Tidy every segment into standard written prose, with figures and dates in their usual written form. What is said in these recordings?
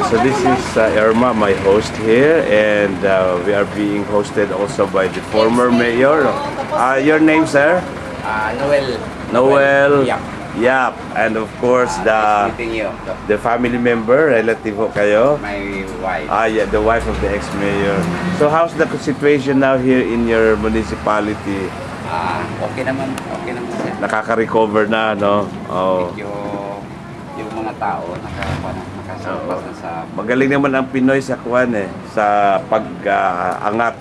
So this is Irma, my host here, and we are being hosted also by the former mayor. Your name, sir? Noel. Noel. Yap. Yap. And of course, Nice meeting you. the family member, relative ho kayo? My wife. Yeah, the wife of the ex-mayor. So how's the situation now here in your municipality? Okay naman. Okay naman siya. Nakaka-recover na, no? Oh. Yung mga tao, nakasampas na sa... Magaling naman ang Pinoy sa kuwan sa pag-angat.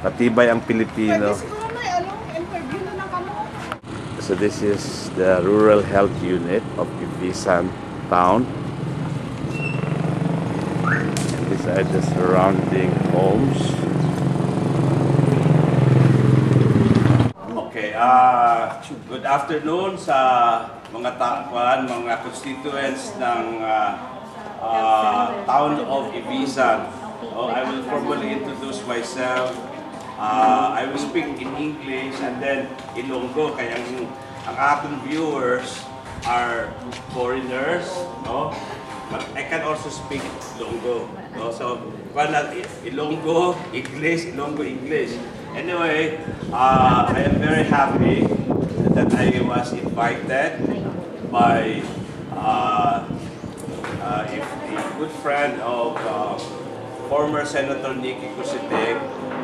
Patibay ang Pilipino. So this is the rural health unit of Ibisan town. And these are the surrounding homes. Okay, good afternoon sa mga mga constituents ng town of Ibisan. I will formally introduce myself. I will speak in English and then Ilonggo, kaya ang ating viewers are foreigners, no? But I can also speak Ilonggo, no? So, Ilonggo, English, Ilonggo, English. Anyway, I am very happy that I was invited by a good friend of former Senator Nicky Cositeg.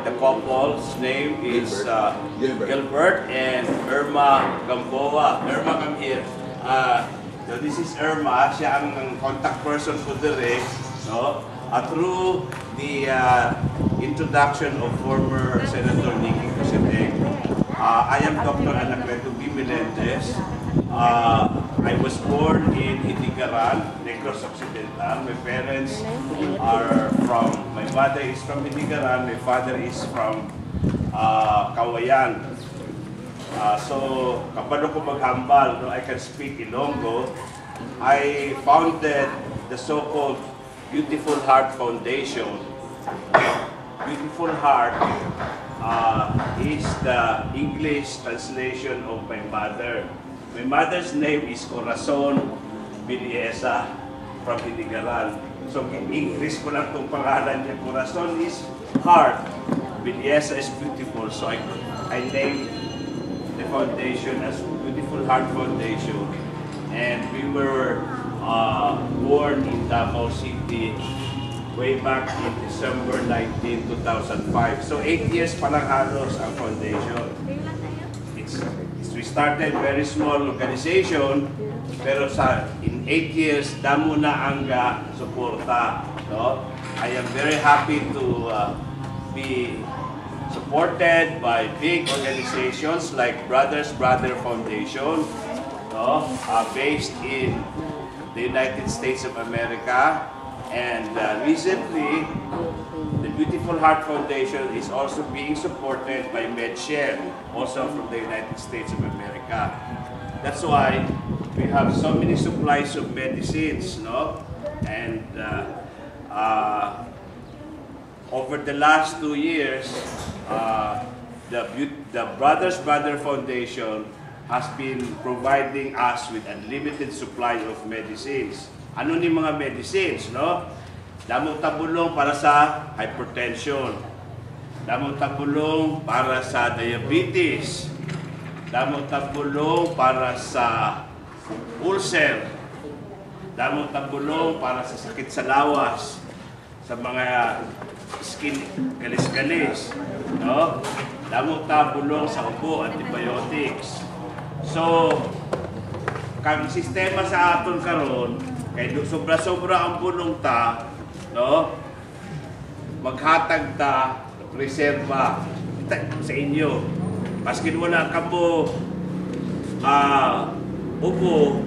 The couple's name is Gilbert and Irma Gamboa. Irma, come here. So this is Irma. Siya ang contact person ko dire, no? Through the introduction of former Senator Nicky Cositeg, I am Dr. Anacleto B. Melendez. I was born in Hidigaran, Negros Occidental. My parents are my mother is from Hidigaran, my father is from Kawayan. So, kapag ako maghambal, no, I can speak Ilonggo. I founded the so-called Beautiful Heart Foundation. Beautiful Heart is the English translation of my mother. My mother's name is Corazon Biliesa from Hidigaran. So, English ko lang itong pangalan niya. Corazon is heart. Biliesa is beautiful. So, I named the foundation as Beautiful Heart Foundation. And we were born in Davao City way back in December 19, 2005. So 8 years pa lang halos ang foundation. We started very small organization, pero in 8 years, damo na ang suporta. No? I am very happy to be supported by big organizations like Brothers Brother Foundation, no? Based in the United States of America. And recently, the Beautiful Heart Foundation is also being supported by MedShare, also from the United States of America. That's why we have so many supplies of medicines, no? And over the last 2 years, the Brothers Brother Foundation has been providing us with unlimited supply of medicines. Ano ni mga medicines, no? Damong tabulong para sa hypertension. Damong tabulong para sa diabetes. Damong tabulong para sa ulcer. Damong tabulong para sa sakit sa lawas. Sa mga skin galis-galis, no? Damong tabulong sa ubo, antibiotics. So, kang sistema sa aton karon, kay sobra-sobra ang bulong ta, no? Maghatag ta, reserba sa inyo. Paskin wala ka mo ubo,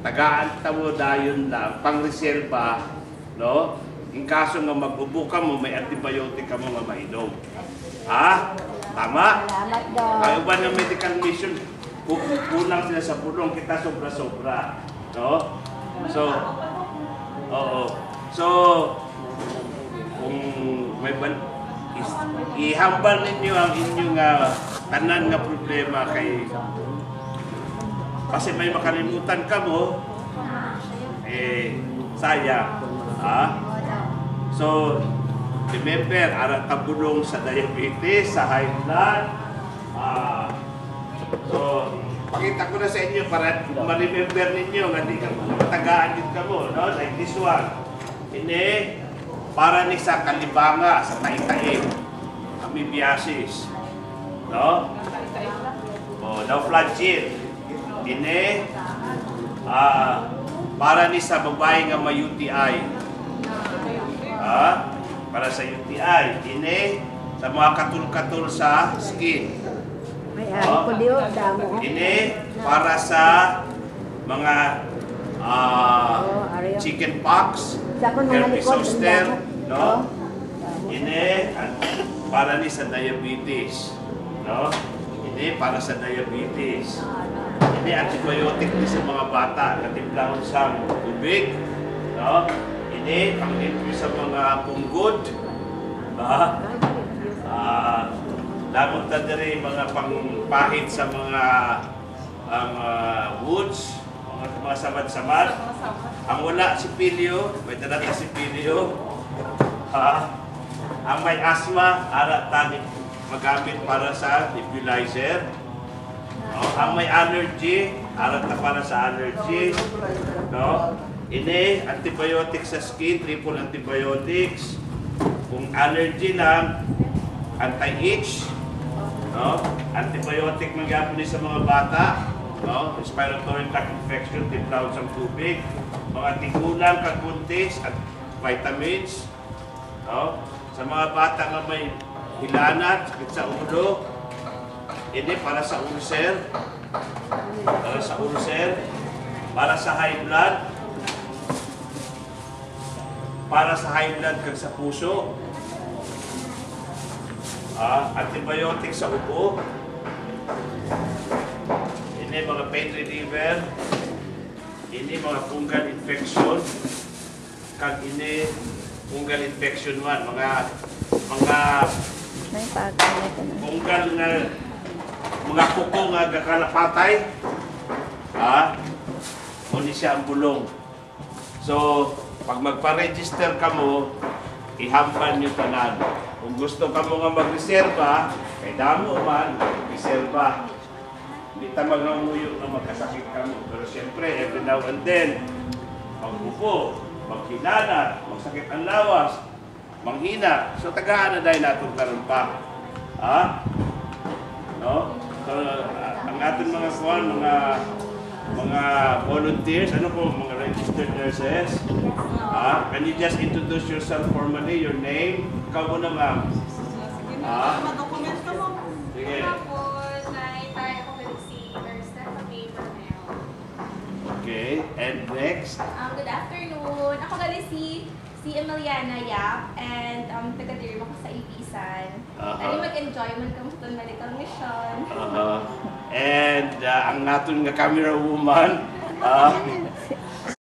tagaan ta mo dayon lang, pang-reserba, no? In kaso nga mag-ubo ka mo, may antibiotic ka mo nga mainom. Ha? Tama? Salamat daw. Ang iba ng medical mission, kulang sila sa pulong, kita sobra-sobra. No? So, oo. So, kung may ihambal ninyo ang inyong tanan nga problema kay kasi may makalimutan ka mo, sayang. So, remember, arat tabulong sa diabetes, sa high blood. So, pakita ko na sa inyo para ma-remember ninyo nga di ka matagaan din ka mo, no? Like this one. Ini, para ni sa kalibanga, sa taitaim. Amoebiasis. No? Now flagyl. Ini, para ni sa babae nga may UTI. Para sa UTI. Ini, sa mga katul-katul sa skin. Ini, para sa mga chicken pox, herpes zoster, no? Ini, para ni sa diabetes. No? Ini, para sa diabetes. Ini, antibiotic ni sa mga bata, katimplang sa tubig. No? Ini, pang-limpyo sa mga punggod. Lamot na diri mga pangpahid sa mga woods, mga samad-samad. Ang wala si Pilio, may dalata si Pilio. Ang may asthma, arat tani magamit para sa nebulizer. Ang may allergy, arat na para sa allergy. No? Ini, antibiotics sa skin, triple antibiotics. Kung allergy lang, anti-itch. No? Antibiotic magyapon ni sa mga bata, no? Respiratory tract infection, timplaw sa tubig, mga tigulang, kaguntis, at vitamins, no? Sa mga bata nga may hilanat, sakit sa ulo, ini para sa ulcer, para sa high blood, para sa high blood kag sa puso. Antibiotic sa ubo. Ini mga pain reliever. Ini mga fungal infection. Kag ini fungal infection man, mga fungal nga mga kuko nga gakalapatay. Muni siya ang bulong. So, pag magpa-register ka mo, ihambal nyo tanan. Kung gusto ka mo nga mag-reserva, kay damo man, mag-reserva. Hindi ta mag-umuyo na magkasakit ka mo. Pero siyempre, every now and then, mag-upo, mag-hinana, magsakit ang lawas, manghina. So, tagaan na dahil natin karoon pa. No? So, ang ating mga kuwan, mga volunteers, ano po, mga registered nurses. Can you just introduce yourself formally, your name? Ikaw mo na, ma'am. Mag-document ka mo. Sige. Tapos, naitay ako with si Stephanie Bernal. Okay, and next? Good afternoon. Ako gali si Emiliana Yap and taga-dirm ako sa Ibisan. Ano mag-enjoy man kamo sa medical mission. And ang natin nga camera woman,